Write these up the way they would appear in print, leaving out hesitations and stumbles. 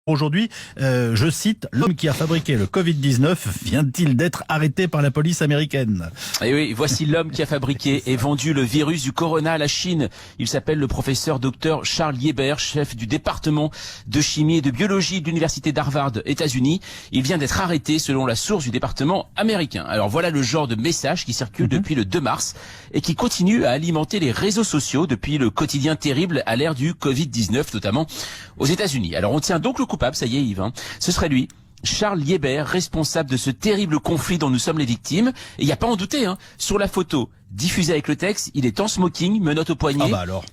Aujourd'hui, je cite, l'homme qui a fabriqué le Covid-19 vient-il d'être arrêté par la police américaine? Et oui, voici l'homme qui a fabriqué et vendu le virus du corona à la Chine. Il s'appelle le professeur Dr Charles Lieber, chef du département de chimie et de biologie de l'université d'Harvard, États-Unis. Il vient d'être arrêté selon la source du département américain. Alors voilà le genre de message qui circule depuis le 2 mars et qui continue à alimenter les réseaux sociaux depuis le quotidien terrible à l'ère du Covid-19, notamment aux États-Unis. Alors on tient donc le coupable, ça y est Yves, ce serait lui. Charles Lieber, responsable de ce terrible conflit dont nous sommes les victimes. Et il n'y a pas à en douter, sur la photo diffusée avec le texte, il est en smoking, menottes au poignet. Ah bah alors.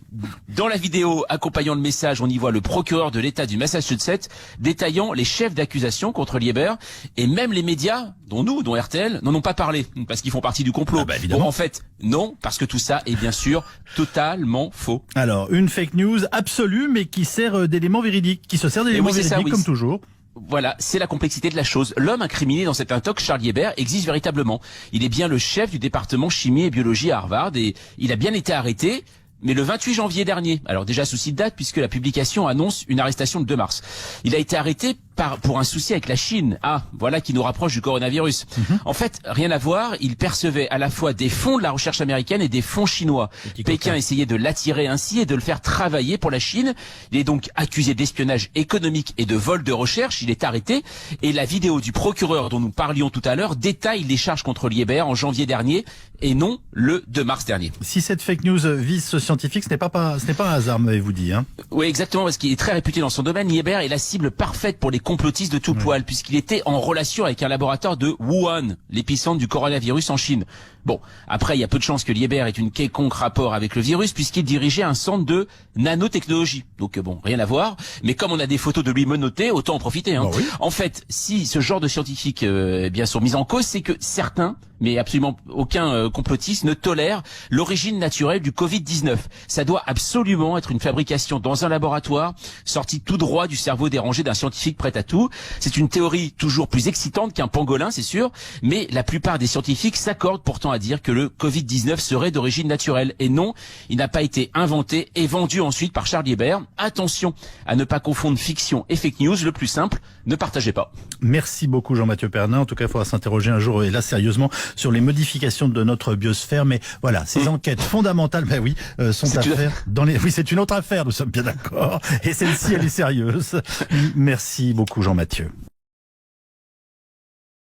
Dans la vidéo accompagnant le message, on y voit le procureur de l'État du Massachusetts détaillant les chefs d'accusation contre Lieber. Et même les médias, dont RTL, n'en ont pas parlé, parce qu'ils font partie du complot. Ah bah évidemment. Bon, en fait, non, parce que tout ça est bien sûr totalement faux. Alors, une fake news absolue, mais qui sert d'élément véridique, qui se sert d'élément véridique comme toujours. Voilà, c'est la complexité de la chose. L'homme incriminé dans cet intox, Charles Lieber, existe véritablement. Il est bien le chef du département chimie et biologie à Harvard et il a bien été arrêté, mais le 28 janvier dernier. Alors déjà souci de date puisque la publication annonce une arrestation le 2 mars. Il a été arrêté pour un souci avec la Chine. Ah, voilà qui nous rapproche du coronavirus. En fait, rien à voir, il percevait à la fois des fonds de la recherche américaine et des fonds chinois. Pékin essayait de l'attirer ainsi et de le faire travailler pour la Chine. Il est donc accusé d'espionnage économique et de vol de recherche. Il est arrêté et la vidéo du procureur dont nous parlions tout à l'heure détaille les charges contre Lieber en janvier dernier et non le 2 mars dernier. Si cette fake news vise ce scientifique, ce n'est pas un hasard, m'avez-vous dit. Oui, exactement, parce qu'il est très réputé dans son domaine. Lieber est la cible parfaite pour les complotistes de tout poil, puisqu'il était en relation avec un laboratoire de Wuhan, l'épicentre du coronavirus en Chine. Bon, après, il y a peu de chances que Lieber ait une quelconque rapport avec le virus, puisqu'il dirigeait un centre de nanotechnologie. Donc bon, rien à voir. Mais comme on a des photos de lui menotté, autant en profiter. Oh oui. En fait, si ce genre de scientifiques bien sont mis en cause, c'est que certains, mais absolument aucun complotiste ne tolère l'origine naturelle du Covid-19. Ça doit absolument être une fabrication dans un laboratoire, sortie tout droit du cerveau dérangé d'un scientifique prêt à tout. C'est une théorie toujours plus excitante qu'un pangolin, c'est sûr, mais la plupart des scientifiques s'accordent pourtant à dire que le Covid-19 serait d'origine naturelle. Et non, il n'a pas été inventé et vendu ensuite par Charles Lieber. Attention à ne pas confondre fiction et fake news. Le plus simple, ne partagez pas. Merci beaucoup Jean-Mathieu Pernin. En tout cas, il faudra s'interroger un jour, et là sérieusement, sur les modifications de notre biosphère. Mais voilà, ces enquêtes fondamentales, sont à faire dans les... Oui, c'est une autre affaire, nous sommes bien d'accord. Et celle-ci, elle est sérieuse. Merci beaucoup Jean-Mathieu.